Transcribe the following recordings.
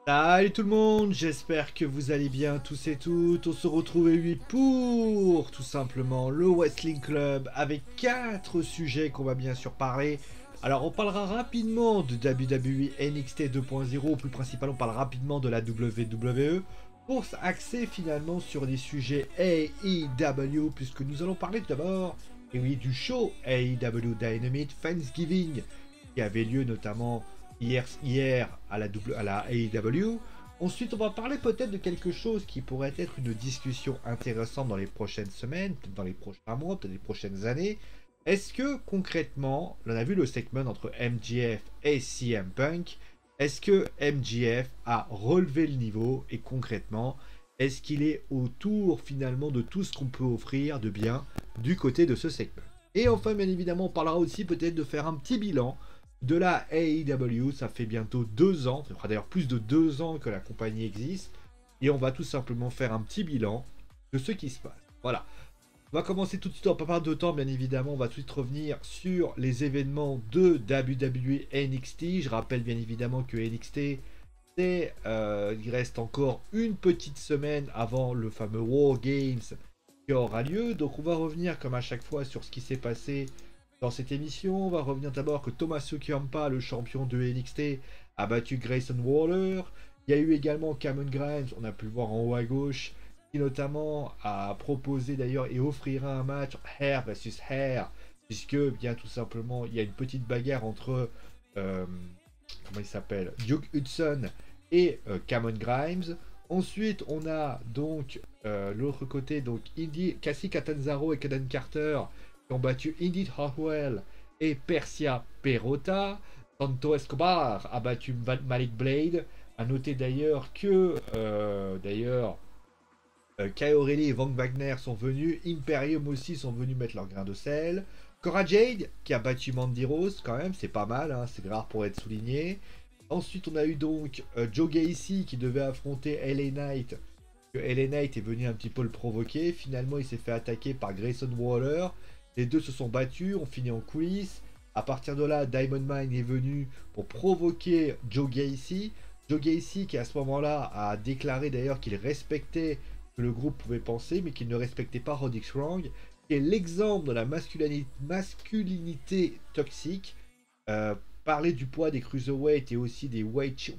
Salut tout le monde, j'espère que vous allez bien tous et toutes. On se retrouve aujourd'hui pour tout simplement le Wrestling Club avec 4 sujets qu'on va bien sûr parler. Alors on parlera rapidement de WWE NXT 2.0, plus principalement on parle rapidement de la WWE pour s'axer finalement sur des sujets AEW puisque nous allons parler tout d'abord et oui, du show AEW Dynamite Thanksgiving qui avait lieu notamment hier à la AEW. Ensuite, on va parler peut-être de quelque chose qui pourrait être une discussion intéressante dans les prochaines semaines, peut-être dans les prochains mois, peut-être les prochaines années. Est-ce que concrètement, on a vu le segment entre MJF et CM Punk, est-ce que MJF a relevé le niveau et concrètement, est-ce qu'il est autour finalement de tout ce qu'on peut offrir de bien du côté de ce segment? Et enfin, bien évidemment, on parlera aussi peut-être de faire un petit bilan de la AEW. Ça fait bientôt 2 ans, ça fera d'ailleurs plus de 2 ans que la compagnie existe, et on va tout simplement faire un petit bilan de ce qui se passe. Voilà. On va commencer tout de suite, on va pas perdre de temps bien évidemment, on va tout de suite revenir sur les événements de WWE NXT. Je rappelle bien évidemment que NXT, il reste encore une petite semaine avant le fameux War Games qui aura lieu. Donc on va revenir comme à chaque fois sur ce qui s'est passé dans cette émission. On va revenir d'abord que Tommaso Ciampa, le champion de NXT, a battu Grayson Waller. Il y a eu également Cameron Grimes, on a pu le voir en haut à gauche, qui notamment a proposé d'ailleurs et offrira un match Hair versus Hair, puisque bien tout simplement il y a une petite bagarre entre comment il s'appelle, Duke Hudson et Cameron Grimes. Ensuite, on a donc l'autre côté, donc Cassie Catanzaro et Kaden Carter qui ont battu Indy Hartwell et Persia Perota. Santo Escobar a battu Malik Blade. A noter d'ailleurs que Kyle O'Reilly et Von Wagner sont venus, Imperium aussi sont venus mettre leur grain de sel. Cora Jade qui a battu Mandy Rose, quand même, c'est pas mal, hein, c'est rare pour être souligné. Ensuite, on a eu donc Joe Gacy qui devait affronter LA Knight. LA Knight est venu un petit peu le provoquer. Finalement, il s'est fait attaquer par Grayson Waller. Les deux se sont battus, ont fini en coulisses. À partir de là, Diamond Mine est venu pour provoquer Joe Gacy. Joe Gacy qui à ce moment-là a déclaré d'ailleurs qu'il respectait que le groupe pouvait penser, mais qu'il ne respectait pas Roderick Strong, qui est l'exemple de la masculinité toxique. Parler du poids des cruiserweights et aussi des aussi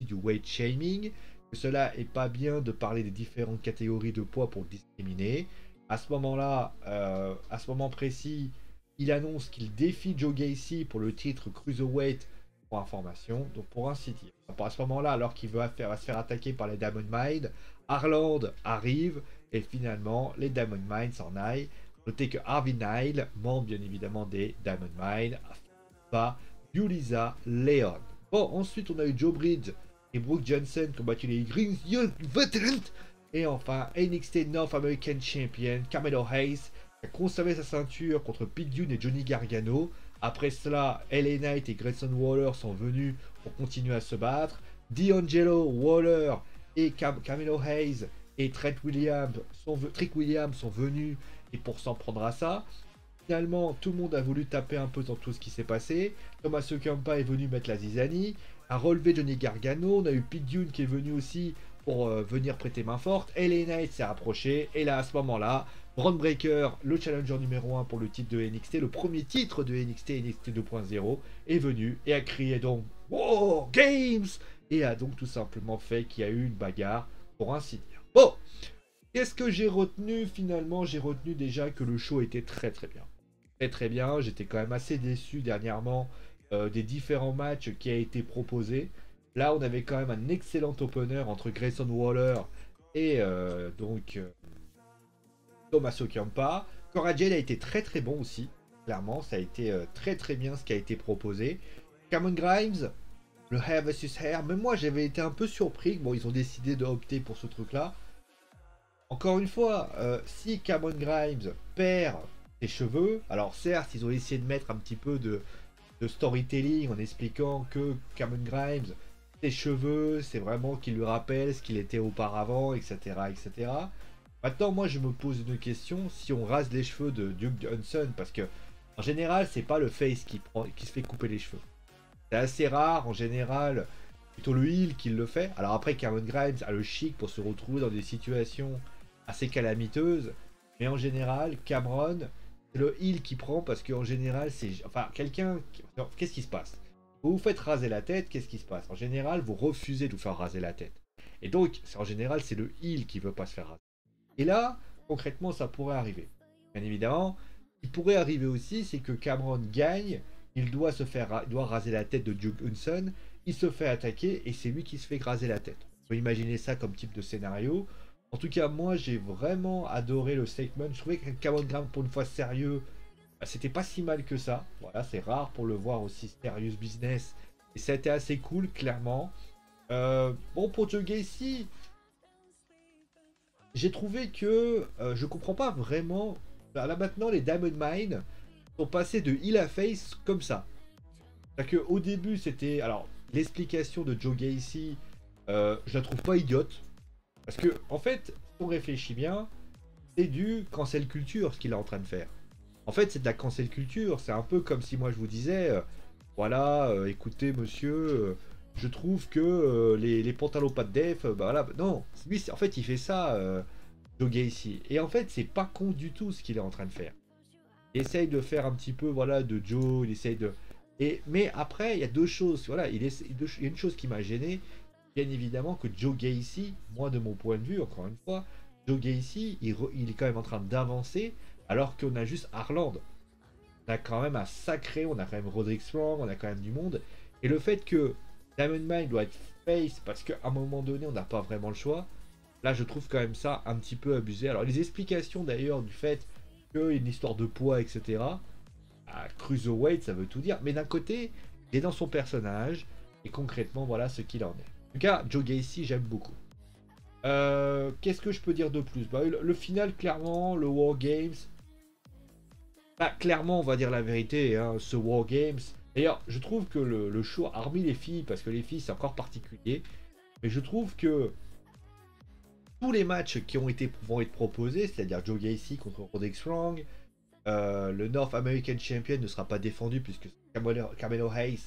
du weight shaming. Que cela est pas bien de parler des différentes catégories de poids pour discriminer. À ce moment-là, à ce moment précis, il annonce qu'il défie Joe Gacy pour le titre cruiserweight pour information, donc pour ainsi dire. À ce moment-là, alors qu'il va se faire attaquer par les Diamond Mine, Harland arrive et finalement les Diamond Mine s'en aillent. Notez que Harvey Nile, membre bien évidemment des Diamond Mine, va Yulisa Leon. Bon, ensuite on a eu Joe Bridge et Brooke Johnson qui ont battu les Green Young Veterans. Et enfin, NXT North American Champion Carmelo Hayes qui a conservé sa ceinture contre Pete Dunne et Johnny Gargano. Après cela, LA Knight et Grayson Waller sont venus pour continuer à se battre. D'Angelo, Waller et Carmelo Hayes et Trick Williams sont venus et pour s'en prendre à ça. Finalement, tout le monde a voulu taper un peu dans tout ce qui s'est passé. Tommaso Ciampa est venu mettre la zizanie, a relevé Johnny Gargano. On a eu Pete Dunne qui est venu aussi pour venir prêter main forte. LA Knight s'est rapproché. Et là, à ce moment-là, Bron Breakker, le challenger numéro 1 pour le titre de NXT, le premier titre de NXT 2.0, est venu et a crié donc War Games et a donc tout simplement fait qu'il y a eu une bagarre, pour ainsi dire. Bon, qu'est-ce que j'ai retenu finalement? J'ai retenu déjà que le show était très très bien. Très bien, j'étais quand même assez déçu dernièrement des différents matchs qui a été proposé. Là, on avait quand même un excellent opener entre Grayson Waller et Tommaso Ciampa. Cora Jade a été très très bon aussi, clairement, ça a été très très bien ce qui a été proposé. Cameron Grimes, le Hair versus Hair, même moi j'avais été un peu surpris. Bon, ils ont décidé d'opter pour ce truc-là. Encore une fois, si Cameron Grimes perd ses cheveux, alors certes, ils ont essayé de mettre un petit peu de storytelling en expliquant que Cameron Grimes, ses cheveux, c'est vraiment qu'il lui rappelle ce qu'il était auparavant, etc., etc. Maintenant, moi, je me pose une question, si on rase les cheveux de Duke Johnson, parce que en général, c'est pas le face qui se fait couper les cheveux. C'est assez rare, en général, plutôt le heel qui le fait. Alors après, Cameron Grimes a le chic pour se retrouver dans des situations assez calamiteuses. Mais en général, Cameron, c'est le heel qui prend parce qu'en général, c'est... Enfin, quelqu'un... Qu'est-ce qui se passe? Vous vous faites raser la tête, qu'est-ce qui se passe? En général, vous refusez de vous faire raser la tête. Et donc, en général, c'est le heel qui veut pas se faire raser. Et là, concrètement, ça pourrait arriver. Bien évidemment, ce qui pourrait arriver aussi, c'est que Cameron gagne, il doit raser la tête de Duke Hudson, il se fait attaquer et c'est lui qui se fait raser la tête. On peut imaginer ça comme type de scénario. En tout cas, moi, j'ai vraiment adoré le statement. Je trouvais que Cameron Grimes, pour une fois sérieux, bah, c'était pas si mal que ça. Voilà, c'est rare pour le voir aussi serious business. Et ça a été assez cool, clairement. Bon, pour Joe Gacy, j'ai trouvé que je comprends pas vraiment. Là maintenant, les Diamond Mine sont passés de heel à face comme ça. C'est-à-dire qu'au début, c'était. Alors, l'explication de Joe Gacy, je la trouve pas idiote. Parce que, en fait, si on réfléchit bien, c'est du cancel culture ce qu'il est en train de faire. En fait, c'est de la cancel culture. C'est un peu comme si moi je vous disais voilà, écoutez, monsieur. Je trouve que les pantalons pas de def, bah voilà, non, lui, en fait, il fait ça, Joe Gacy. Et en fait, c'est pas con du tout ce qu'il est en train de faire. Il essaye de faire un petit peu, voilà, de Joe, il essaye de... mais après, il y a deux choses, voilà, il y a une chose qui m'a gêné, bien évidemment, que Joe Gacy, moi, de mon point de vue, encore une fois, Joe Gacy, il est quand même en train d'avancer, alors qu'on a juste Harland. On a quand même un sacré, on a quand même Roderick Strong, on a quand même du monde. Et le fait que Diamond Mine doit être face parce qu'à un moment donné, on n'a pas vraiment le choix, là, je trouve quand même ça un petit peu abusé. Alors, les explications d'ailleurs du fait qu'il y a une histoire de poids, etc. À Cruiserweight, ça veut tout dire. Mais d'un côté, il est dans son personnage. Et concrètement, voilà ce qu'il en est. En tout cas, Joe Gacy, j'aime beaucoup. Qu'est-ce que je peux dire de plus? Bah, le final, clairement, le War Games. Bah, clairement, on va dire la vérité, hein, ce War Games. D'ailleurs, je trouve que le show, hormis les filles, parce que les filles, c'est encore particulier. Mais je trouve que tous les matchs qui vont être proposés, c'est-à-dire Joe Gacy contre Roderick Strong, le North American Champion ne sera pas défendu puisque Carmelo Hayes.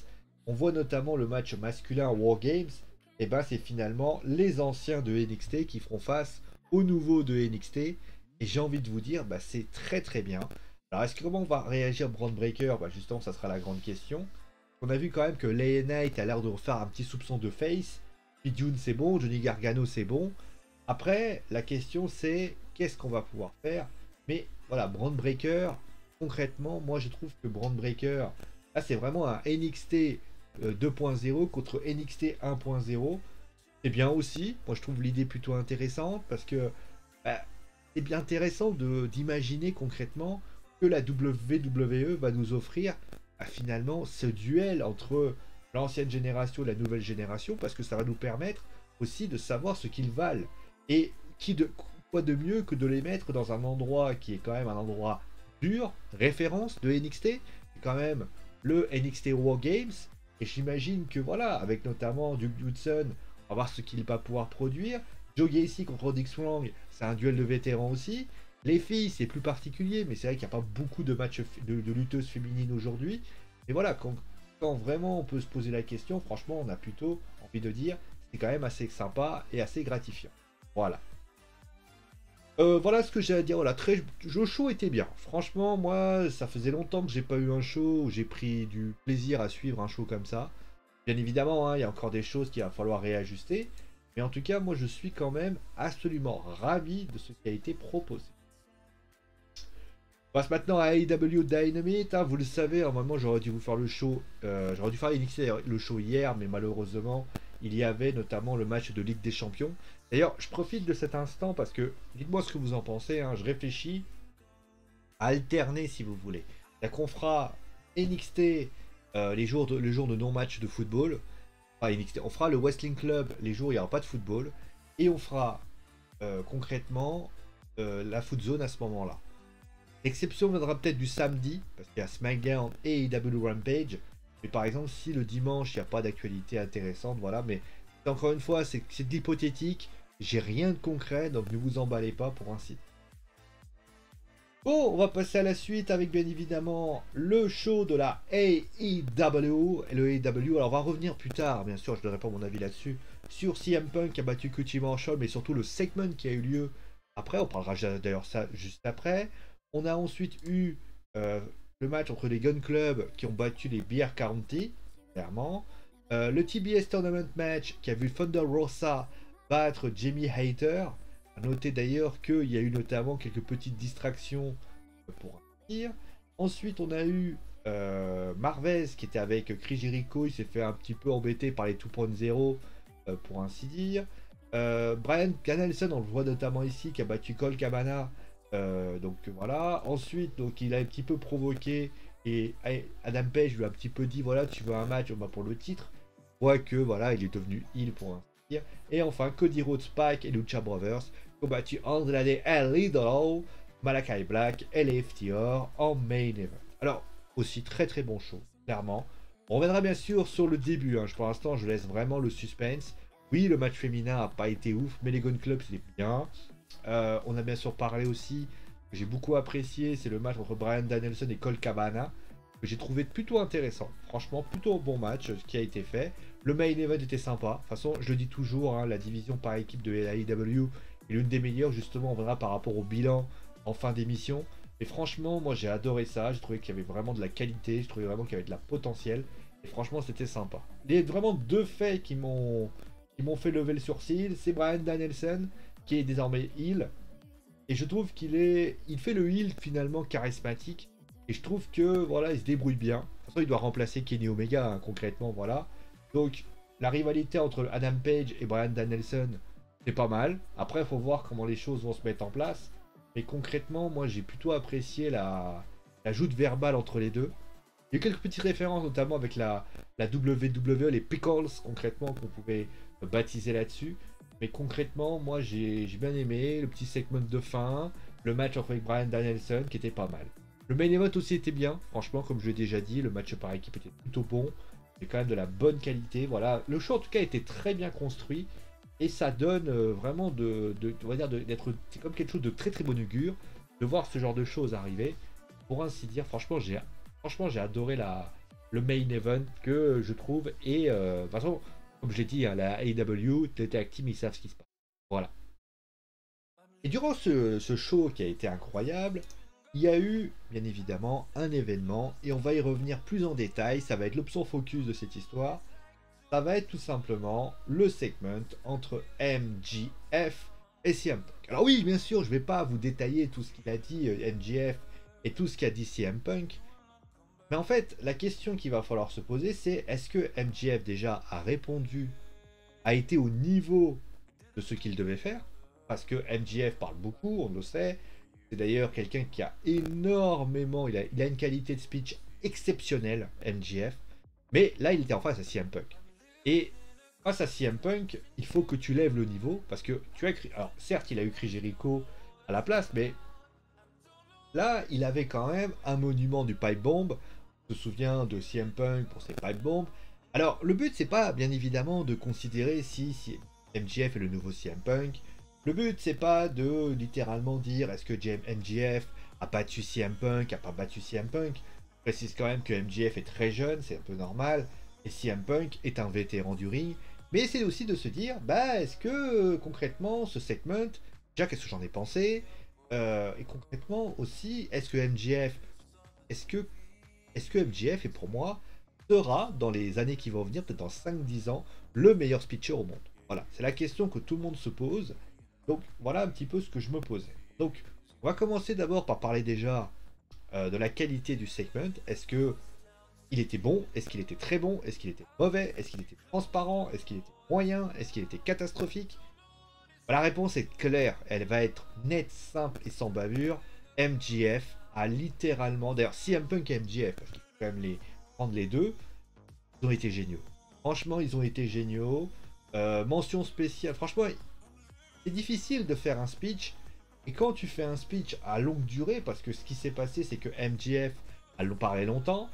On voit notamment le match masculin War Games. Et ben c'est finalement les anciens de NXT qui feront face aux nouveaux de NXT. Et j'ai envie de vous dire, bah, c'est très très bien. Alors est-ce que comment on va réagir Braun Breaker? Bah, justement, ça sera la grande question. On a vu quand même que LA Knight a l'air de refaire un petit soupçon de face. Puis June c'est bon, Johnny Gargano c'est bon. Après, la question c'est qu'est-ce qu'on va pouvoir faire? Mais voilà, Braun Breaker, concrètement, moi je trouve que Braun Breaker, là c'est vraiment un NXT 2.0 contre NXT 1.0. C'est bien aussi, moi je trouve l'idée plutôt intéressante parce que bah, c'est bien intéressant d'imaginer concrètement que la WWE va nous offrir finalement ce duel entre l'ancienne génération et la nouvelle génération parce que ça va nous permettre aussi de savoir ce qu'ils valent. Et quoi de mieux que de les mettre dans un endroit qui est quand même un endroit dur, référence de NXT, c'est quand même le NXT War Games. Et j'imagine que voilà, avec notamment Duke Hudson, on va voir ce qu'il va pouvoir produire. Joe Gacy contre Roderick Strong, c'est un duel de vétérans aussi. Les filles, c'est plus particulier, mais c'est vrai qu'il n'y a pas beaucoup de matchs de lutteuses féminines aujourd'hui. Et voilà, quand vraiment on peut se poser la question, franchement, on a plutôt envie de dire, c'est quand même assez sympa et assez gratifiant. Voilà. Voilà ce que j'ai à dire. Voilà, le show était bien. Franchement, moi, ça faisait longtemps que j'ai pas eu un show où j'ai pris du plaisir à suivre un show comme ça. Bien évidemment, hein, il y a encore des choses qu'il va falloir réajuster. Mais en tout cas, moi, je suis quand même absolument ravi de ce qui a été proposé. On passe maintenant à AEW Dynamite. Hein, vous le savez, normalement, j'aurais dû vous faire le show. J'aurais dû faire le show hier, mais malheureusement, il y avait notamment le match de Ligue des Champions. D'ailleurs, je profite de cet instant parce que, dites-moi ce que vous en pensez, hein, je réfléchis à alterner si vous voulez. C'est-à-dire qu'on fera NXT le jour de non-match de football. Enfin, NXT, on fera le Wrestling Club les jours où il n'y aura pas de football. Et on fera concrètement la Foot Zone à ce moment-là. L'exception viendra peut-être du samedi, parce qu'il y a SmackDown et AEW Rampage. Mais par exemple, si le dimanche, il n'y a pas d'actualité intéressante, voilà. Mais encore une fois, c'est de l'hypothétique. J'ai rien de concret, donc ne vous emballez pas pour un site. Bon, on va passer à la suite avec bien évidemment le show de la AEW. Et le AEW, alors on va revenir plus tard, bien sûr, je ne donnerai pas mon avis là-dessus, sur CM Punk qui a battu Kuti Marshall, mais surtout le segment qui a eu lieu après. On parlera d'ailleurs ça juste après. On a ensuite eu le match entre les Gun Club qui ont battu les Beer County, clairement. Le TBS Tournament match qui a vu Thunder Rosa battre Jamie Hayter. A noter d'ailleurs qu'il y a eu notamment quelques petites distractions pour un tir. Ensuite, on a eu Marvez qui était avec Chris Jericho. Il s'est fait un petit peu embêter par les 2.0 pour ainsi dire. Brian Danielson, on le voit notamment ici, qui a battu Colt Cabana. Donc voilà. Ensuite, donc, il a un petit peu provoqué et Adam Page lui a un petit peu dit voilà, tu veux un match pour le titre. Voit que voilà, il est devenu heel pour ainsi dire. Et enfin, Cody Rhodes, Spike et Lucha Brothers ont battu Andrade El Idolo, Malakai Black et les FTR en main event. Alors, aussi très très bon show, clairement. On reviendra bien sûr sur le début, hein. Pour l'instant je laisse vraiment le suspense. Oui, le match féminin n'a pas été ouf, mais les Gun Club c'était bien. On a bien sûr parlé aussi, que j'ai beaucoup apprécié, c'est le match entre Brian Danielson et Colt Cabana, que j'ai trouvé plutôt intéressant. Franchement, plutôt un bon match ce qui a été fait. Le main event était sympa. De toute façon, je le dis toujours, hein, la division par équipe de l'AEW est l'une des meilleures, justement, on verra par rapport au bilan en fin d'émission. Et franchement, moi j'ai adoré ça. J'ai trouvé qu'il y avait vraiment de la qualité, je trouvais vraiment qu'il y avait de la potentiel. Et franchement, c'était sympa. Il y a vraiment deux faits qui m'ont fait lever le sourcil. C'est Brian Danielson, qui est désormais heel. Et je trouve il fait le heel finalement charismatique. Et je trouve que voilà, il se débrouille bien. De toute façon, il doit remplacer Kenny Omega, hein, concrètement, voilà. Donc, la rivalité entre Adam Page et Brian Danielson, c'est pas mal. Après, il faut voir comment les choses vont se mettre en place. Mais concrètement, moi, j'ai plutôt apprécié la joute verbale entre les deux. Il y a eu quelques petites références, notamment avec la WWE, les Pickles, concrètement, qu'on pouvait baptiser là-dessus. Mais concrètement, moi, j'ai bien aimé le petit segment de fin, le match avec Brian Danielson, qui était pas mal. Le main event aussi était bien, franchement, comme je l'ai déjà dit, le match par équipe était plutôt bon. C'est quand même de la bonne qualité, voilà. Le show, en tout cas, était très bien construit. Et ça donne vraiment on va dire c'est comme quelque chose de très très bon augure de voir ce genre de choses arriver. Pour ainsi dire, franchement, j'ai adoré le main event que je trouve. Et de toute façon, comme j'ai dit, hein, la AEW, les tag team, ils savent ce qui se passe. Voilà. Et durant ce show qui a été incroyable, il y a eu bien évidemment un événement et on va y revenir plus en détail. Ça va être l'option focus de cette histoire. Ça va être tout simplement le segment entre MJF et CM Punk. Alors oui, bien sûr, je ne vais pas vous détailler tout ce qu'il a dit MJF et tout ce qu'a dit CM Punk. Mais en fait, la question qu'il va falloir se poser, c'est est-ce que MJF déjà a répondu, a été au niveau de ce qu'il devait faire? Parce que MJF parle beaucoup, on le sait. C'est d'ailleurs quelqu'un qui a énormément, il a une qualité de speech exceptionnelle, MJF. Mais là, il était en face à CM Punk. Et face à CM Punk, il faut que tu lèves le niveau parce que tu as alors certes, il a eu Chris Jericho à la place, mais là, il avait quand même un monument du pipe bomb. On se souvient de CM Punk pour ses pipe bombs. Alors, le but, c'est pas bien évidemment de considérer si MJF est le nouveau CM Punk. Le but, c'est pas de littéralement dire est-ce que MJF a battu CM Punk, a pas battu CM Punk. Je précise quand même que MJF est très jeune, c'est un peu normal. Et CM Punk est un vétéran du ring. Mais c'est aussi de se dire, bah, est-ce que concrètement, ce segment, déjà, qu'est-ce que j'en ai pensé et concrètement aussi, est-ce que MJF, est-ce que MJF, et pour moi, sera, dans les années qui vont venir, peut-être dans 5-10 ans, le meilleur speecher au monde? Voilà, c'est la question que tout le monde se pose. Donc, voilà un petit peu ce que je me posais. Donc, on va commencer d'abord par parler déjà de la qualité du segment. Est-ce que il était bon? Est-ce qu'il était très bon? Est-ce qu'il était mauvais? Est-ce qu'il était transparent? Est-ce qu'il était moyen? Est-ce qu'il était catastrophique? La réponse est claire, elle va être nette, simple et sans bavure. MJF a littéralement, d'ailleurs CM Punk et MJF, parce qu'il faut quand même les prendre les deux, ils ont été géniaux. Franchement, ils ont été géniaux. Mention spéciale, franchement, c'est difficile de faire un speech. Et quand tu fais un speech à longue durée, parce que ce qui s'est passé, c'est que MJF a parlé longtemps,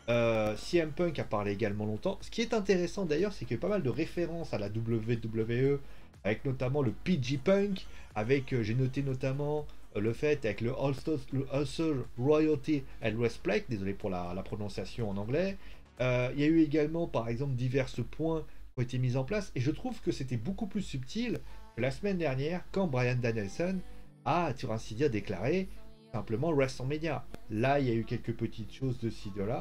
CM Punk a parlé également longtemps. Ce qui est intéressant d'ailleurs, c'est qu'il y a pas mal de références à la WWE, avec notamment le PG Punk, avec, j'ai noté notamment le fait avec le Ulster Royalty and Respect, désolé pour la prononciation en anglais. Il y a eu également, par exemple, divers points qui ont été mis en place, et je trouve que c'était beaucoup plus subtil que la semaine dernière, quand Bryan Danielson a, sur ainsi dire, déclaré simplement WrestleMania. Là, il y a eu quelques petites choses de ci, de là.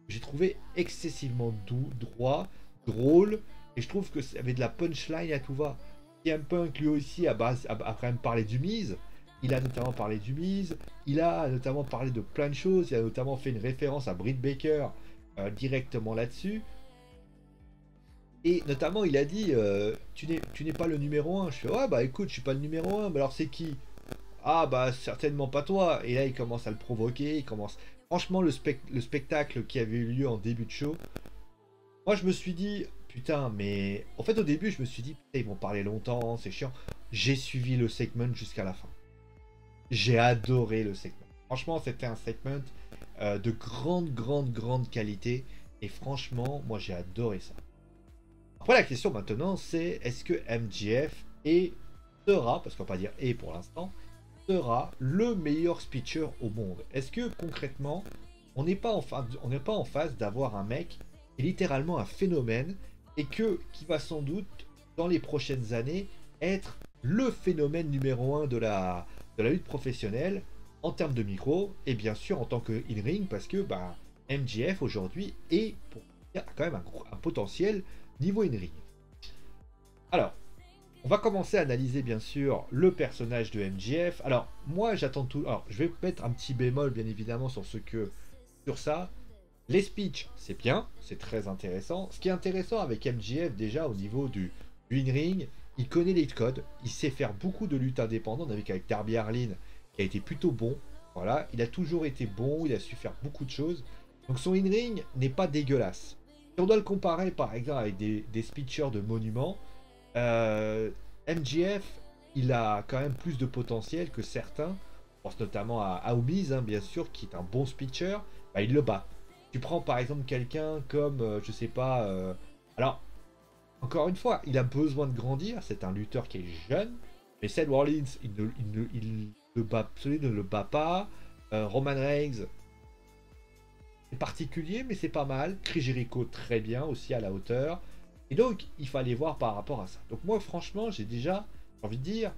J'ai trouvé excessivement doux, droit, drôle, et je trouve que ça avait de la punchline à tout va. CM Punk, lui aussi, a quand même parlé du Miz. Il a notamment parlé du Miz. Il a notamment parlé de plein de choses. Il a notamment fait une référence à Britt Baker directement là-dessus. Et notamment, il a dit tu n'es pas le numéro 1. Je fais ouais, bah écoute, je suis pas le numéro 1. Mais alors, c'est qui? Ah, bah certainement pas toi. Et là, il commence à le provoquer. Il commence. Franchement, le spectacle qui avait eu lieu en début de show, moi, je me suis dit putain, mais en fait, au début, je me suis dit putain, ils vont parler longtemps, c'est chiant. J'ai suivi le segment jusqu'à la fin. J'ai adoré le segment. Franchement, c'était un segment de grande qualité. Et franchement, moi, j'ai adoré ça. Après, la question maintenant, c'est est-ce que MJF sera, parce qu'on va pas dire et pour l'instant, sera le meilleur speaker au monde? Est-ce que concrètement, on n'est pas en phase d'avoir un mec qui est littéralement un phénomène et qui va sans doute, dans les prochaines années, être le phénomène numéro 1 de la lutte professionnelle en termes de micro et bien sûr en tant que in-ring, parce que bah, MJF aujourd'hui a quand même un potentiel niveau in-ring. Alors, on va commencer à analyser bien sûr le personnage de MJF. Alors, moi j'attends tout. Alors, je vais mettre un petit bémol bien évidemment sur ça. Les speeches, c'est bien, c'est très intéressant. Ce qui est intéressant avec MJF déjà au niveau du in-ring, il connaît les codes, il sait faire beaucoup de luttes indépendantes. On a vu qu'avec Darby Allin, qui a été plutôt bon. Voilà, il a toujours été bon, il a su faire beaucoup de choses. Donc son in-ring n'est pas dégueulasse. Si on doit le comparer par exemple avec des speechers de monuments, MJF, il a quand même plus de potentiel que certains. Je pense notamment à Omiz, hein, bien sûr, qui est un bon speecher. Bah, il le bat. Tu prends par exemple quelqu'un comme, je sais pas... alors, encore une fois, il a besoin de grandir. C'est un lutteur qui est jeune. Mais Seth Rollins, il ne le bat pas. Roman Reigns, c'est particulier, mais c'est pas mal. Chris Jericho, très bien, aussi à la hauteur. Et donc, il fallait voir par rapport à ça. Donc moi, franchement, j'ai envie de dire,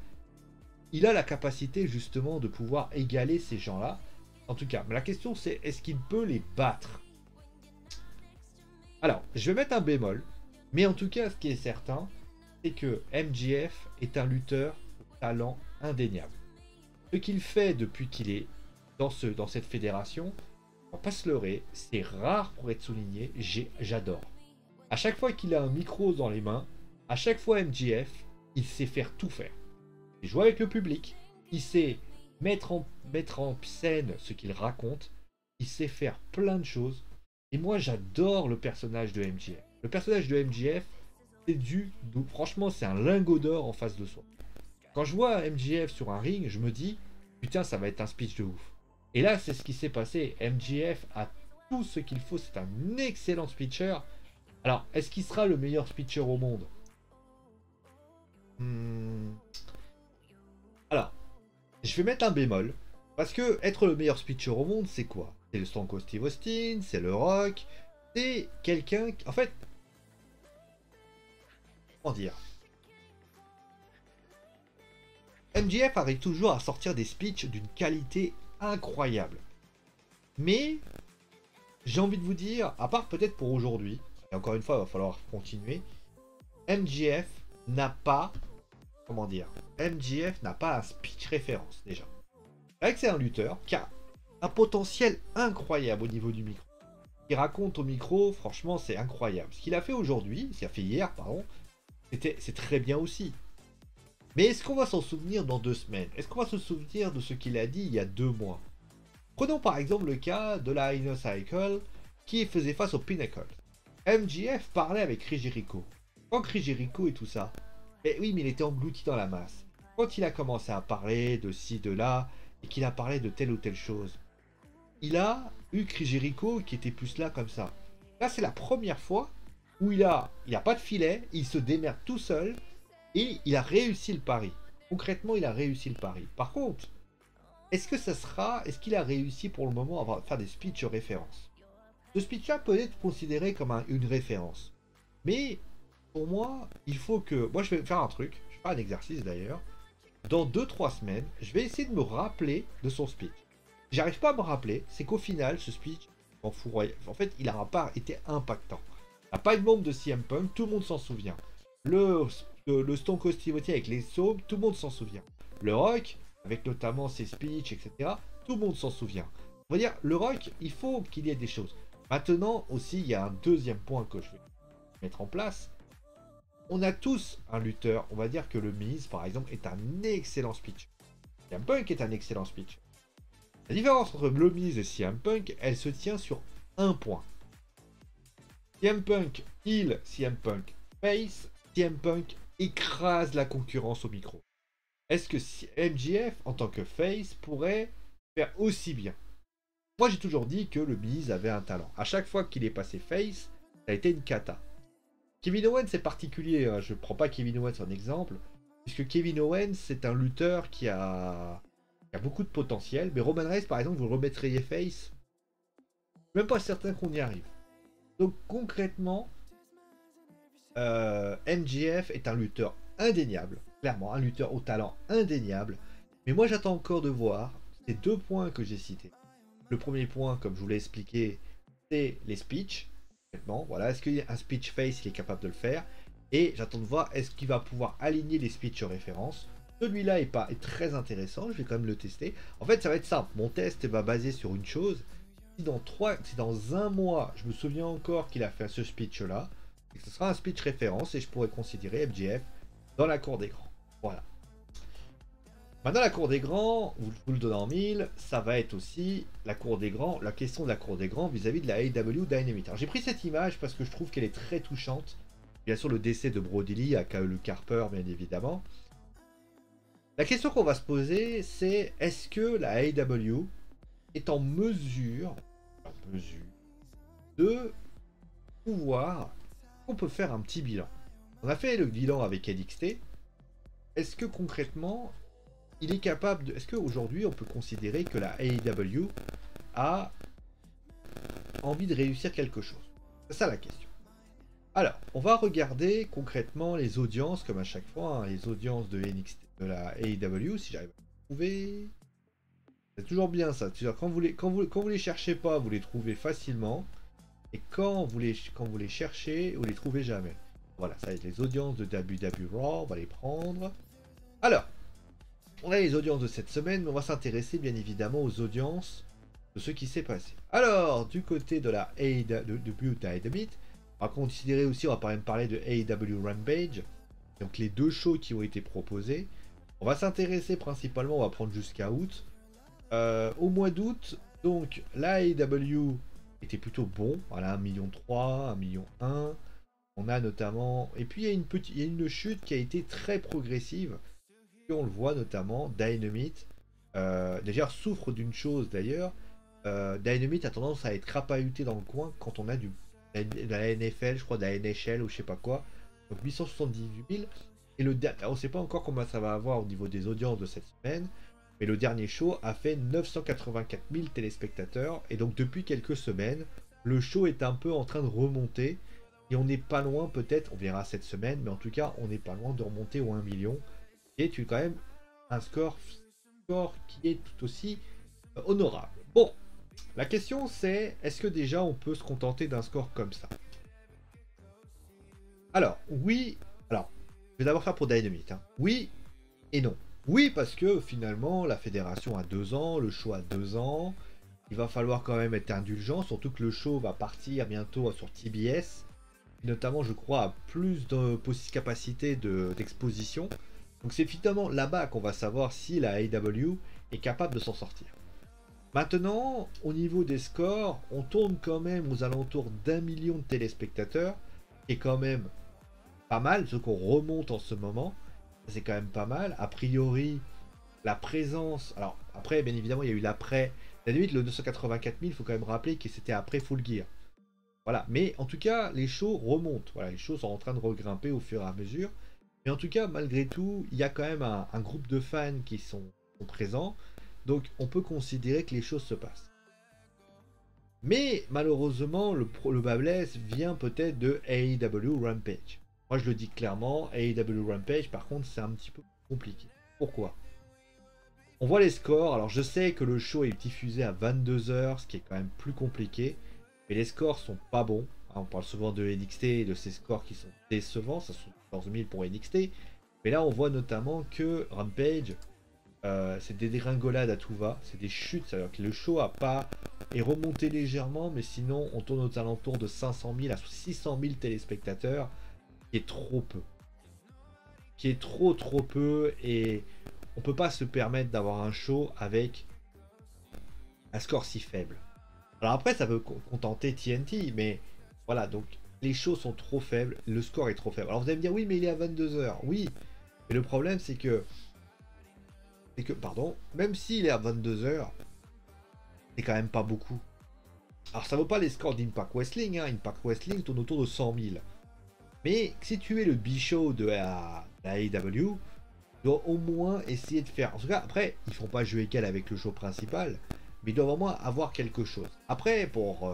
il a la capacité justement de pouvoir égaler ces gens-là. En tout cas, mais la question c'est, est-ce qu'il peut les battre? Alors, je vais mettre un bémol. Mais en tout cas, ce qui est certain, c'est que MJF est un lutteur au talent indéniable. Ce qu'il fait depuis qu'il est dans cette fédération, on va pas se leurrer, c'est rare pour être souligné, j'adore. À chaque fois qu'il a un micro dans les mains, à chaque fois MJF, il sait faire tout faire. Il joue avec le public, il sait mettre en scène ce qu'il raconte, il sait faire plein de choses. Et moi j'adore le personnage de MJF. Le personnage de MJF, franchement c'est un lingot d'or en face de soi. Quand je vois MJF sur un ring, je me dis, putain ça va être un speech de ouf. Et là c'est ce qui s'est passé, MJF a tout ce qu'il faut, c'est un excellent speecher. Alors, est-ce qu'il sera le meilleur speecher au monde? Alors, je vais mettre un bémol. Parce que être le meilleur speecher au monde, c'est quoi? C'est le Stone Cold Steve Austin, c'est le Rock. C'est quelqu'un qui... En fait... Comment dire? MJF arrive toujours à sortir des speeches d'une qualité incroyable. Mais... J'ai envie de vous dire, à part peut-être pour aujourd'hui... Et encore une fois, il va falloir continuer. MJF n'a pas... Comment dire? MJF n'a pas un speech référence, déjà. C'est vrai que c'est un lutteur qui a un potentiel incroyable au niveau du micro. Il raconte au micro, franchement, c'est incroyable. Ce qu'il a fait aujourd'hui, ce qu'il a fait hier, pardon, c'est très bien aussi. Mais est-ce qu'on va s'en souvenir dans 2 semaines? Est-ce qu'on va se souvenir de ce qu'il a dit il y a 2 mois? Prenons par exemple le cas de la Inner Cycle qui faisait face au Pinnacle. MJF parlait avec Chris Jericho. Quand Chris Jericho et tout ça, mais oui, mais il était englouti dans la masse. Quand il a commencé à parler de ci, de là, et qu'il a parlé de telle ou telle chose, il a eu Chris Jericho qui était plus là comme ça. Là, c'est la première fois où il a pas de filet, il se démerde tout seul, et il a réussi le pari. Concrètement, il a réussi le pari. Par contre, est-ce qu'il a réussi pour le moment à faire des speeches références? Ce speech-là peut être considéré comme une référence. Mais pour moi, il faut que... Moi, je vais faire un truc, je vais faire un exercice d'ailleurs. Dans 2-3 semaines, je vais essayer de me rappeler de son speech. Si j'arrive pas à me rappeler, c'est qu'au final, ce speech, en fait, il n'aura pas été impactant. Il n'y a pas de membre de CM Punk, tout le monde s'en souvient. Le Stone Cold Steve Austin avec les saumes, tout le monde s'en souvient. Le Rock, avec notamment ses speeches, etc., tout le monde s'en souvient. On va dire, le Rock, il faut qu'il y ait des choses. Maintenant, aussi, il y a un deuxième point que je vais mettre en place. On a tous un lutteur, on va dire que le Miz, par exemple, est un excellent speech. CM Punk est un excellent speech. La différence entre le Miz et CM Punk, elle se tient sur un point. CM Punk heal, CM Punk face, CM Punk écrase la concurrence au micro. Est-ce que MJF, en tant que face, pourrait faire aussi bien? Moi, j'ai toujours dit que le Miz avait un talent. À chaque fois qu'il est passé face, ça a été une cata. Kevin Owens, c'est particulier. Hein. Je ne prends pas Kevin Owens en exemple, puisque Kevin Owens, c'est un lutteur qui a beaucoup de potentiel. Mais Roman Reigns, par exemple, vous le remettriez face. Je suis même pas certain qu'on y arrive. Donc, concrètement, MJF est un lutteur indéniable. Clairement, un lutteur au talent indéniable. Mais moi, j'attends encore de voir ces deux points que j'ai cités. Le premier point, comme je vous l'ai expliqué, c'est les speeches. Voilà, est-ce qu'un speech face, il est capable de le faire? Et j'attends de voir, est-ce qu'il va pouvoir aligner les speeches références? Celui-là est très intéressant, je vais quand même le tester. En fait, ça va être simple. Mon test va baser sur une chose. Si dans un mois, je me souviens encore qu'il a fait ce speech-là, ce sera un speech référence et je pourrais considérer MJF dans la cour des grands. Voilà. Maintenant, la cour des grands, je vous le donne en mille, ça va être aussi la cour des grands, la question de la cour des grands vis-à-vis de la AEW Dynamite. Alors, j'ai pris cette image parce que je trouve qu'elle est très touchante. Bien sûr, le décès de Brody Lee, à Luke Harper, bien évidemment. La question qu'on va se poser, c'est est-ce que la AEW est en mesure de pouvoir, on peut faire un petit bilan. On a fait le bilan avec NXT. Est-ce que concrètement, il est capable de... Est-ce qu'aujourd'hui, on peut considérer que la AEW a envie de réussir quelque chose? C'est ça la question. Alors, on va regarder concrètement les audiences, comme à chaque fois, hein, les audiences de NXT, de la AEW, si j'arrive à trouver. C'est toujours bien ça. Quand vous les cherchez pas, vous les trouvez facilement. Et quand vous les cherchez, vous les trouvez jamais. Voilà, ça va être les audiences de WWE Raw, on va les prendre. Alors, on a les audiences de cette semaine, mais on va s'intéresser bien évidemment aux audiences de ce qui s'est passé. Alors, du côté de la AEW Dynamite, on va considérer aussi, on va quand même parler de AEW Rampage, donc les deux shows qui ont été proposés. On va s'intéresser principalement, on va prendre jusqu'à août. Au mois d'août, donc la AEW était plutôt bon, voilà, 1,3 million, 1,1 million. On a notamment, et puis il y a une chute qui a été très progressive. On le voit notamment, Dynamite, d'ailleurs souffre d'une chose d'ailleurs, Dynamite a tendance à être crapahuté dans le coin quand on a de la NFL, je crois, de la NHL ou je sais pas quoi, donc 878 000, et on ne sait pas encore combien ça va avoir au niveau des audiences de cette semaine, mais le dernier show a fait 984 000 téléspectateurs, et donc depuis quelques semaines, le show est un peu en train de remonter, et on n'est pas loin peut-être, on verra cette semaine, mais en tout cas on n'est pas loin de remonter au 1 million, et tu quand même un score qui est tout aussi honorable. Bon, la question c'est, est-ce que déjà on peut se contenter d'un score comme ça? Alors, oui, alors, je vais d'abord faire pour Dynamite. Hein. Oui et non. Oui, parce que finalement, la fédération a 2 ans, le show a 2 ans. Il va falloir quand même être indulgent, surtout que le show va partir bientôt sur TBS. Notamment, je crois, à plus de capacité d'exposition. Donc c'est finalement là-bas qu'on va savoir si la AEW est capable de s'en sortir. Maintenant, au niveau des scores, on tourne quand même aux alentours d'1 million de téléspectateurs, qui est quand même pas mal, ce qu'on remonte en ce moment. C'est quand même pas mal. A priori, la présence... Alors, après, bien évidemment, il y a eu l'après. La limite, le 284 000, il faut quand même rappeler que c'était après Full Gear. Voilà, mais en tout cas, les shows remontent. Voilà, les shows sont en train de regrimper au fur et à mesure. Mais en tout cas, malgré tout, il y a quand même un groupe de fans qui sont présents. Donc on peut considérer que les choses se passent. Mais malheureusement, le bas blesse vient peut-être de AEW Rampage. Moi je le dis clairement, AEW Rampage par contre c'est un petit peu compliqué. Pourquoi? On voit les scores, alors je sais que le show est diffusé à 22h, ce qui est quand même plus compliqué, mais les scores sont pas bons. On parle souvent de NXT et de ces scores qui sont décevants, ça sont 14 000 pour NXT, mais là on voit notamment que Rampage, c'est des dégringolades à tout va, c'est des chutes, c'est-à-dire que le show est remonté légèrement, mais sinon on tourne aux alentours de 500 000 à 600 000 téléspectateurs, qui est trop peu. Qui est trop peu, et on peut pas se permettre d'avoir un show avec un score si faible. Alors après, ça peut contenter TNT, mais voilà, donc les shows sont trop faibles, le score est trop faible. Alors vous allez me dire, oui, mais il est à 22h. Oui, mais le problème, c'est que, pardon, même s'il est à 22h, c'est quand même pas beaucoup. Alors ça vaut pas les scores d'Impact Wrestling, hein. Impact Wrestling tourne autour de 100 000. Mais si tu es le B-Show de la AEW, tu dois au moins essayer de faire. En tout cas, après, ils font pas jeu égal avec le show principal, mais ils doivent au moins avoir quelque chose. Après, pour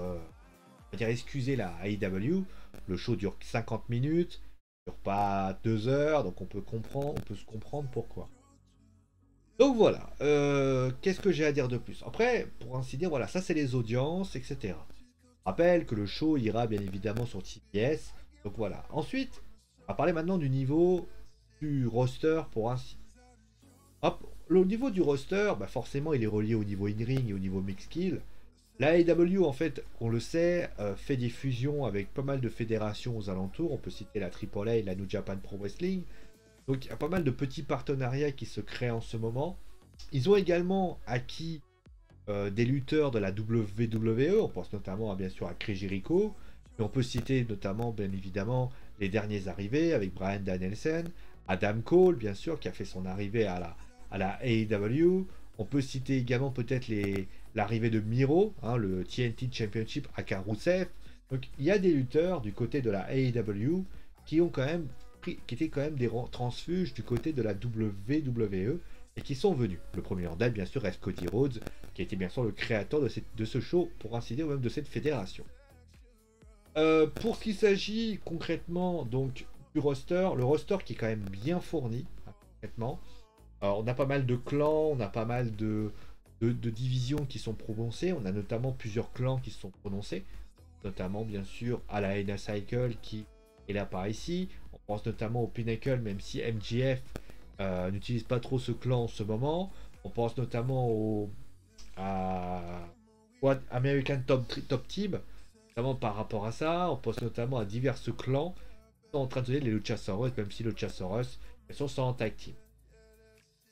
dire excuser la AEW, le show dure 50 minutes, il dure pas 2 heures, donc on peut se comprendre pourquoi. Donc voilà, qu'est-ce que j'ai à dire de plus? Après, pour ainsi dire, voilà, ça c'est les audiences, etc. Je rappelle que le show ira bien évidemment sur TBS. Donc voilà. Ensuite, on va parler maintenant du niveau du roster pour ainsi. Hop, le niveau du roster, bah forcément il est relié au niveau in-ring et au niveau mix skill. La AEW en fait, on le sait, fait des fusions avec pas mal de fédérations aux alentours. On peut citer la AAA et la New Japan Pro Wrestling. Donc il y a pas mal de petits partenariats qui se créent en ce moment. Ils ont également acquis des lutteurs de la WWE, on pense notamment bien sûr à Chris Jericho, mais on peut citer notamment bien évidemment les derniers arrivés avec Bryan Danielson, Adam Cole bien sûr qui a fait son arrivée à la AEW, on peut citer également peut-être l'arrivée de Miro, hein, le TNT Championship à Rusev. Donc il y a des lutteurs du côté de la AEW qui ont quand même qui étaient quand même des transfuges du côté de la WWE et qui sont venus. Le premier en date, bien sûr, reste Cody Rhodes, qui a été bien sûr le créateur de ce show, pour ainsi dire, ou même de cette fédération. Pour ce qui s'agit concrètement donc du roster, le roster qui est quand même bien fourni, hein, concrètement. On a pas mal de clans, on a pas mal de divisions qui sont prononcées, on a notamment plusieurs clans qui se sont prononcés, notamment bien sûr à la Inner Cycle qui est là par ici. On pense notamment au Pinnacle, même si MJF n'utilise pas trop ce clan en ce moment. On pense notamment à American Top Team, notamment par rapport à ça. On pense notamment à divers clans qui sont en train de donner les Luchasaurus, même si Luchasaurus sont en tag team.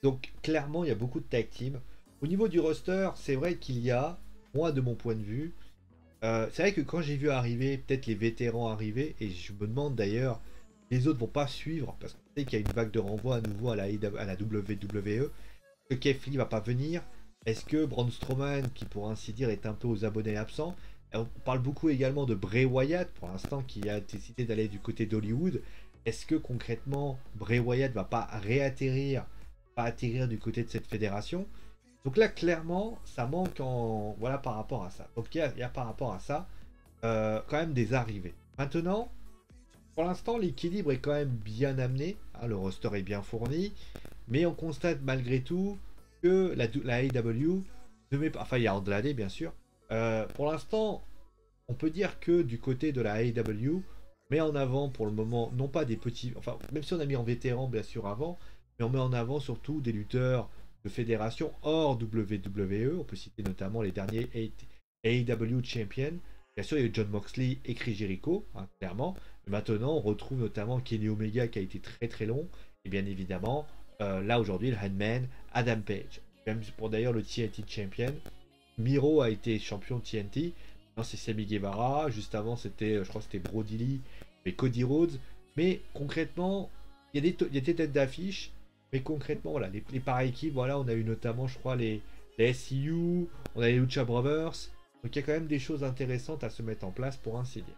Donc clairement, il y a beaucoup de tag team. Au niveau du roster, c'est vrai qu'il y a, moi de mon point de vue, c'est vrai que quand j'ai vu arriver peut-être les vétérans arriver, et je me demande d'ailleurs, les autres vont pas suivre, parce qu'on sait qu'il y a une vague de renvoi à nouveau à la WWE. Est-ce que Keith Lee va pas venir? Est-ce que Braun Strowman, qui pour ainsi dire est un peu aux abonnés absents? On parle beaucoup également de Bray Wyatt, pour l'instant, qui a décidé d'aller du côté d'Hollywood. Est-ce que concrètement, Bray Wyatt va pas atterrir du côté de cette fédération? Donc là, clairement, ça manque voilà, par rapport à ça. Donc il y a par rapport à ça, quand même des arrivées. Maintenant, pour l'instant, l'équilibre est quand même bien amené. Hein, le roster est bien fourni. Mais on constate malgré tout que la AEW ne met pas... Enfin, il y a Andrade, bien sûr. Pour l'instant, on peut dire que du côté de la AEW, met en avant pour le moment, non pas des petits... Enfin, même si on a mis en vétéran, bien sûr, avant, mais on met en avant surtout des lutteurs de fédération hors WWE. On peut citer notamment les derniers AEW Champions. Bien sûr, il y a eu John Moxley et Chris Jericho, hein, clairement. Mais maintenant, on retrouve notamment Kenny Omega qui a été très très long. Et bien évidemment, là aujourd'hui, le Handman, Adam Page. Même pour d'ailleurs le TNT Champion. Miro a été champion de TNT. Maintenant, c'est Sammy Guevara. Juste avant, c'était, je crois que c'était Brody Lee et Cody Rhodes. Mais concrètement, il y a des têtes d'affiche. Mais concrètement, voilà, les par équipes, voilà, on a eu notamment, je crois, les SCU, on a les Lucha Brothers. Donc il y a quand même des choses intéressantes à se mettre en place pour ainsi dire.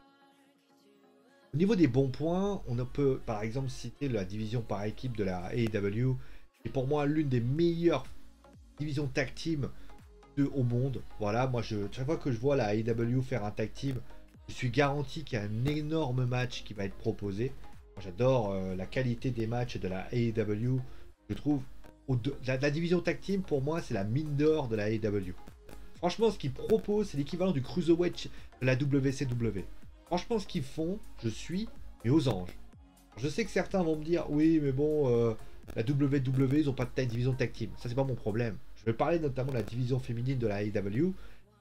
Au niveau des bons points, on peut par exemple citer la division par équipe de la AEW, qui est pour moi l'une des meilleures division tag team au monde. Voilà, moi, chaque fois que je vois la AEW faire un tag team, je suis garanti qu'il y a un énorme match qui va être proposé. J'adore la qualité des matchs de la AEW. Je trouve la division tag team, pour moi, c'est la mine d'or de la AEW. Franchement, ce qu'ils proposent, c'est l'équivalent du Cruiserweight de la WCW. Franchement, ce qu'ils font, je suis mais aux anges. Je sais que certains vont me dire, oui, mais bon, la WWE, ils n'ont pas de division tag team. Ça, c'est pas mon problème. Je vais parler notamment de la division féminine de la AEW.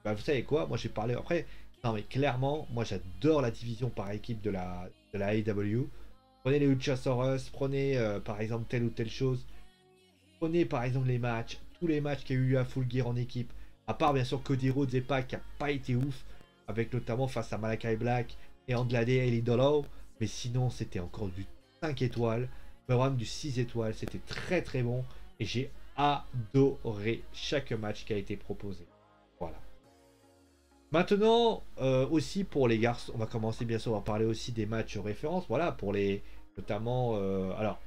Bah, vous savez quoi, moi j'ai parlé après. Non, mais clairement, moi j'adore la division par équipe de la AEW. Prenez les Luchasaurus, prenez par exemple telle ou telle chose. Prenez par exemple les matchs, tous les matchs qu'il y a eu à Full Gear en équipe. À part bien sûr Cody Rhodes et Pac qui n'a pas été ouf, avec notamment face à Malakai Black et Andrade Ellie Dollar. Mais sinon, c'était encore du 5 étoiles, mais vraiment du 6 étoiles. C'était très très bon et j'ai adoré chaque match qui a été proposé. Voilà. Maintenant, aussi pour les garçons, on va commencer bien sûr, on va parler aussi des matchs références. Voilà, pour les, notamment, alors,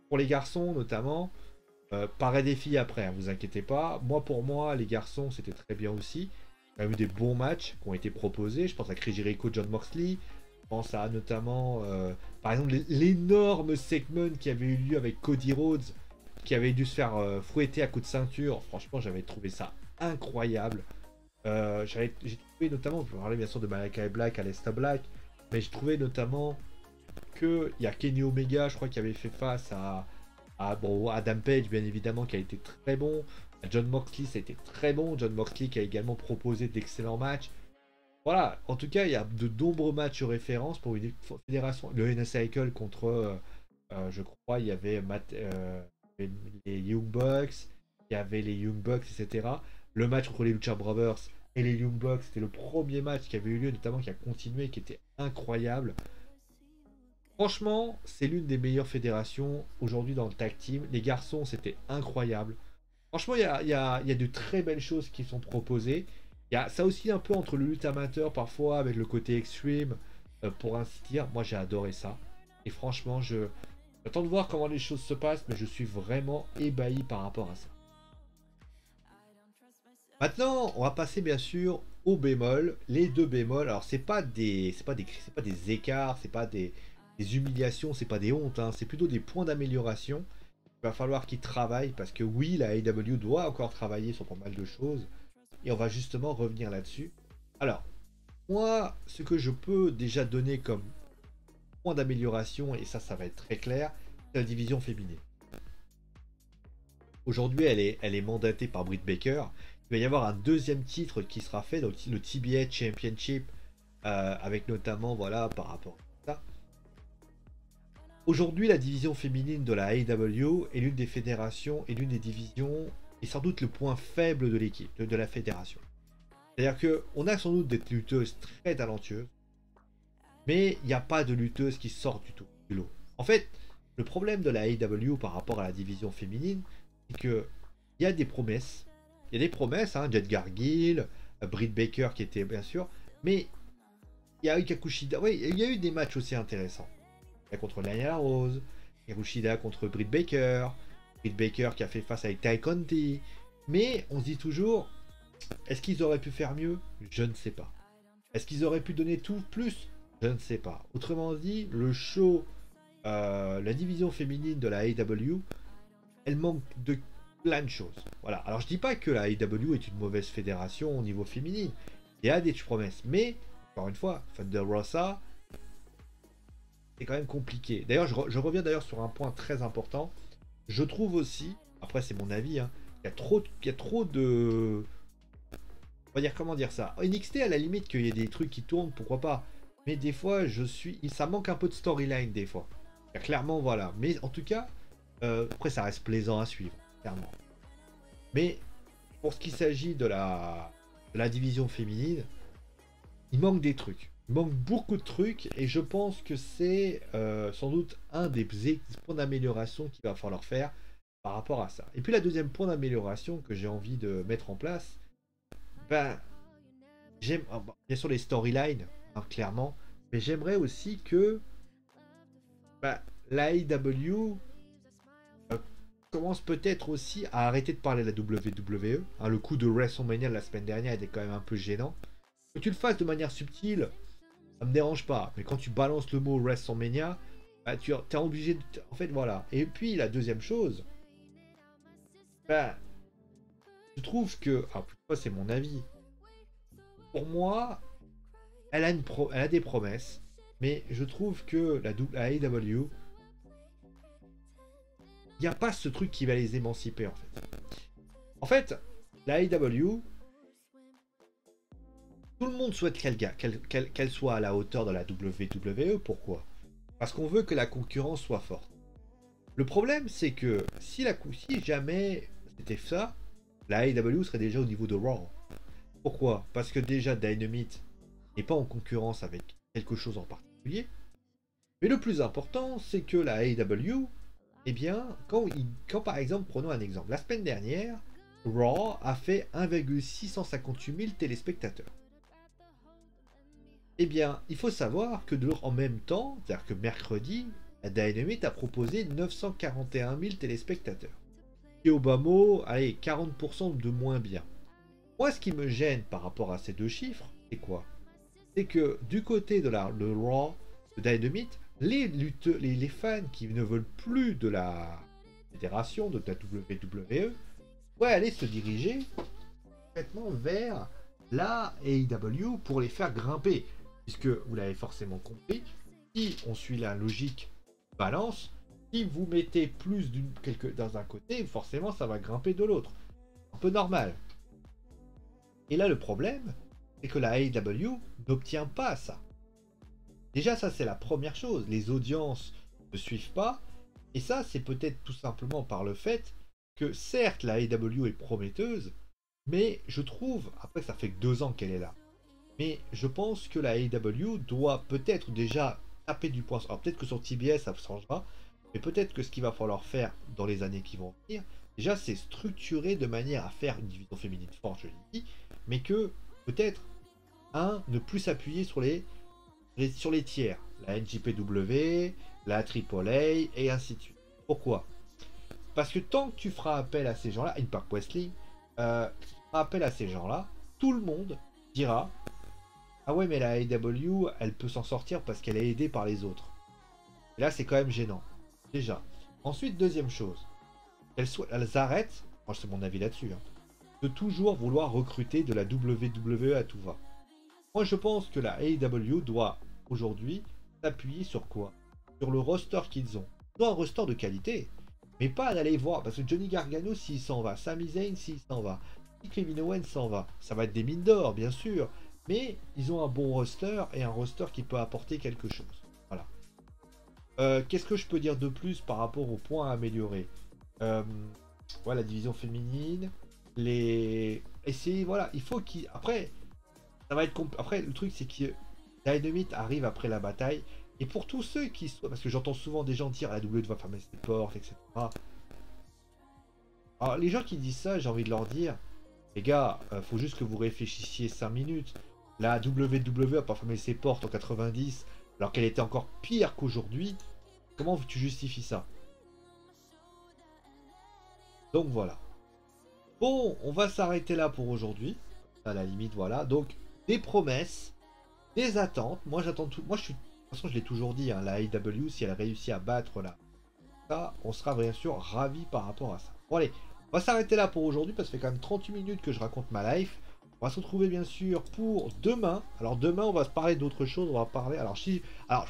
pour les garçons notamment, pareil des filles après, hein, vous inquiétez pas. Moi, pour moi, les garçons, c'était très bien aussi. Il y a eu des bons matchs qui ont été proposés. Je pense à Chris Jericho, John Moxley. Je pense à notamment, par exemple, l'énorme segment qui avait eu lieu avec Cody Rhodes, qui avait dû se faire fouetter à coups de ceinture. Franchement, j'avais trouvé ça incroyable. J'ai trouvé notamment, on peut parler bien sûr de Malakai Black, Aleister Black, mais j'ai trouvé notamment que il y a Kenny Omega, je crois, qui avait fait face à bon, Adam Page, bien évidemment, qui a été très bon. John Moxley, ça a été très bon. John Moxley qui a également proposé d'excellents matchs. Voilà, en tout cas, il y a de nombreux matchs références pour une fédération. Le Inner Cycle contre, je crois, il y avait les Young Bucks, il y avait les Young Bucks, etc. Le match contre les Lucha Brothers et les Young Bucks, c'était le premier match qui avait eu lieu, notamment qui a continué, qui était incroyable. Franchement, c'est l'une des meilleures fédérations aujourd'hui dans le tag team. Les garçons, c'était incroyable. Franchement, il y a de très belles choses qui sont proposées. Il y a ça aussi un peu entre le lutte amateur parfois avec le côté extreme, pour ainsi dire. Moi, j'ai adoré ça. Et franchement, j'attends de voir comment les choses se passent, mais je suis vraiment ébahi par rapport à ça. Maintenant, on va passer bien sûr au bémol. Les deux bémols. Alors, c'est pas des écarts, c'est pas des humiliations, c'est pas des hontes, hein. C'est plutôt des points d'amélioration. Il va falloir qu'ils travaillent parce que oui, la AEW doit encore travailler sur pas mal de choses. Et on va justement revenir là-dessus. Alors, moi, ce que je peux déjà donner comme point d'amélioration, et ça va être très clair, c'est la division féminine. Aujourd'hui, elle est mandatée par Britt Baker. Il va y avoir un deuxième titre qui sera fait, donc le TBS Championship, avec notamment, voilà, par rapport à ça. Aujourd'hui, la division féminine de la AEW est l'une des fédérations et l'une des divisions, et sans doute le point faible de l'équipe, de la fédération. C'est-à-dire qu'on a sans doute des lutteuses très talentueuses, mais il n'y a pas de lutteuse qui sort du lot. En fait, le problème de la AEW par rapport à la division féminine, c'est qu'il y a des promesses. Il y a des promesses, hein, Jet Gargill, Britt Baker qui était bien sûr, mais il y a eu Kakushida. Oui, il y a eu des matchs aussi intéressants. Contre Nyla Rose, Kakushida contre Britt Baker qui a fait face avec Tai Conti. Mais on se dit toujours, est-ce qu'ils auraient pu faire mieux? Je ne sais pas. Est-ce qu'ils auraient pu donner tout plus? Je ne sais pas. Autrement dit, le show, la division féminine de la AEW, elle manque de plein de choses. Voilà. Alors je dis pas que la AEW est une mauvaise fédération au niveau féminin. Il y a des promesses. Mais, encore une fois, Thunder Rosa, c'est quand même compliqué. D'ailleurs, je reviens d'ailleurs sur un point très important. Je trouve aussi, après c'est mon avis, hein, il y a trop de... On va dire, comment dire ça. NXT, à la limite, qu'il y ait des trucs qui tournent, pourquoi pas. Mais des fois, ça manque un peu de storyline, des fois. Clairement, voilà. Mais en tout cas, après, ça reste plaisant à suivre, clairement. Mais, pour ce qui s'agit de la division féminine, il manque des trucs. Il manque beaucoup de trucs, et je pense que c'est sans doute un des points d'amélioration qu'il va falloir faire par rapport à ça. Et puis, la deuxième point d'amélioration que j'ai envie de mettre en place, ben, j'aime bien sûr les storylines, hein, clairement, mais j'aimerais aussi que la AEW commence peut-être aussi à arrêter de parler de la WWE. Hein, le coup de WrestleMania la semaine dernière était quand même un peu gênant. Que tu le fasses de manière subtile, ça me dérange pas. Mais quand tu balances le mot WrestleMania, bah, tu es obligé de... En fait, voilà. Et puis, la deuxième chose, bah, je trouve que... Alors, toutefois, c'est mon avis. Pour moi, elle a des promesses, mais je trouve que la AEW, il n'y a pas ce truc qui va les émanciper, en fait. En fait, la AEW, tout le monde souhaite qu'elle soit à la hauteur de la WWE. Pourquoi? Parce qu'on veut que la concurrence soit forte. Le problème, c'est que si jamais c'était ça, la AEW serait déjà au niveau de Raw. Pourquoi? Parce que déjà Dynamite n'est pas en concurrence avec quelque chose en particulier. Mais le plus important, c'est que la AEW, eh bien, quand par exemple, prenons un exemple, la semaine dernière, Raw a fait 1,658 000 téléspectateurs. Eh bien, il faut savoir que en même temps, c'est-à-dire que mercredi, la Dynamite a proposé 941 000 téléspectateurs. Et au bas mot, allez, 40% de moins bien. Moi, ce qui me gêne par rapport à ces deux chiffres, c'est quoi? C'est que du côté de le Raw, de Dynamite, les fans qui ne veulent plus de la fédération, de la WWE, pourraient aller se diriger complètement vers la AEW pour les faire grimper. Puisque, vous l'avez forcément compris, si on suit la logique balance, si vous mettez plus dans un côté, forcément ça va grimper de l'autre. Un peu normal. Et là, le problème, c'est que la AEW n'obtient pas ça. Déjà, ça, c'est la première chose. Les audiences ne suivent pas. Et ça, c'est peut-être tout simplement par le fait que, certes, la AEW est prometteuse, mais je trouve, après, ça fait que 2 ans qu'elle est là. Mais je pense que la AEW doit peut-être déjà taper du poing. Alors, peut-être que sur TBS, ça ne changera. Mais peut-être que ce qu'il va falloir faire dans les années qui vont venir, déjà, c'est structurer de manière à faire une division féminine forte, je l'ai dit, mais que peut-être, ne plus s'appuyer sur les tiers, la NJPW, la AAA, et ainsi de suite. Pourquoi? Parce que tant que tu feras appel à ces gens-là, Impact Wrestling, tu feras appel à ces gens-là, tout le monde dira ah ouais, mais la AEW, elle peut s'en sortir parce qu'elle est aidée par les autres. Et là, c'est quand même gênant. Déjà. Ensuite, deuxième chose, elles arrêtent, moi c'est mon avis là-dessus, hein, de toujours vouloir recruter de la WWE à tout va. Moi, je pense que la AEW doit aujourd'hui s'appuyer sur quoi? Sur le roster qu'ils ont. Ils ont un roster de qualité, mais pas d'aller voir, parce que Johnny Gargano, s'il s'en va, Sami Zayn, s'il s'en va, si Kevin Owens s'en va, ça va être des mines d'or, bien sûr, mais ils ont un bon roster et un roster qui peut apporter quelque chose. Voilà. Qu'est-ce que je peux dire de plus par rapport aux points à améliorer? Voilà, la division féminine, essayer, voilà, il faut qu'il... Après, ça va être après, le truc, c'est que Dynamite arrive après la bataille, et pour tous ceux qui... Parce que j'entends souvent des gens dire la WWE va fermer ses portes, etc. Alors, les gens qui disent ça, j'ai envie de leur dire, les gars, faut juste que vous réfléchissiez 5 minutes. La WWE a pas fermé ses portes en 90, alors qu'elle était encore pire qu'aujourd'hui. Comment tu justifies ça? Donc voilà. Bon, on va s'arrêter là pour aujourd'hui. À la limite, voilà. Donc, des promesses, des attentes. Moi, j'attends tout. Moi, je suis. De toute façon, je l'ai toujours dit, hein, la AEW, si elle réussit à battre là, ça, on sera bien sûr ravis par rapport à ça. Bon, allez, on va s'arrêter là pour aujourd'hui parce que ça fait quand même 38 minutes que je raconte ma life. On va se retrouver bien sûr pour demain. Alors demain, on va se parler d'autre chose. On va parler. Alors, je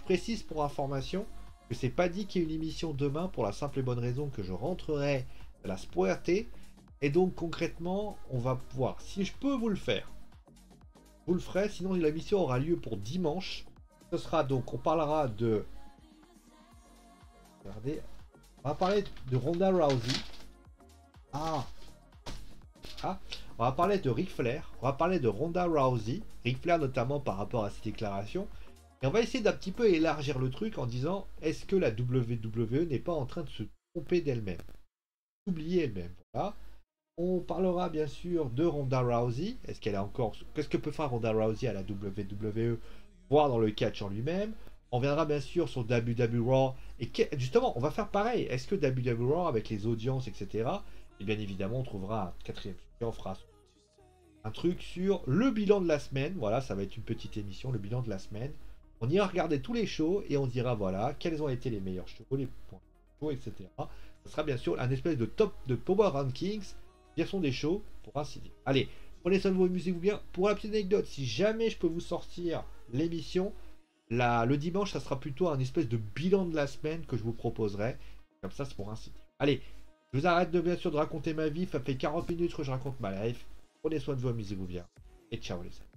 précise pour information que c'est pas dit qu'il y ait une émission demain pour la simple et bonne raison que je rentrerai à la Spoerté. Et donc concrètement, on va pouvoir. Si je peux vous le faire, vous le ferez. Sinon, la mission aura lieu pour dimanche. Ce sera donc, on parlera de. Regardez. On va parler de Ronda Rousey. Ah. On va parler de Ric Flair, on va parler de Ronda Rousey, Ric Flair notamment par rapport à ses déclarations, et on va essayer d'un petit peu élargir le truc en disant est-ce que la WWE n'est pas en train de se tromper d'elle-même, s'oublier elle-même. Voilà. On parlera bien sûr de Ronda Rousey, est-ce qu'elle a encore, qu'est-ce que peut faire Ronda Rousey à la WWE, voire dans le catch en lui-même. On viendra bien sûr sur WWE Raw. Et justement, on va faire pareil. Est-ce que WWE Raw, avec les audiences, etc. Et bien évidemment, on trouvera un quatrième sujet. On fera un truc sur le bilan de la semaine. Voilà, ça va être une petite émission, le bilan de la semaine. On ira regarder tous les shows et on dira voilà, quels ont été les meilleurs shows, les points chauds, etc. Ce sera bien sûr un espèce de top de Power Rankings, version des shows, pour ainsi dire. Allez, prenez soin de vous, amusez-vous bien. Pour la petite anecdote, si jamais je peux vous sortir l'émission, le dimanche, ça sera plutôt un espèce de bilan de la semaine que je vous proposerai. Comme ça, c'est pour ainsi dire. Allez, je vous arrête de bien sûr de raconter ma vie. Ça fait 40 minutes que je raconte ma life. Prenez soin de vous, amusez-vous bien. Et ciao les amis.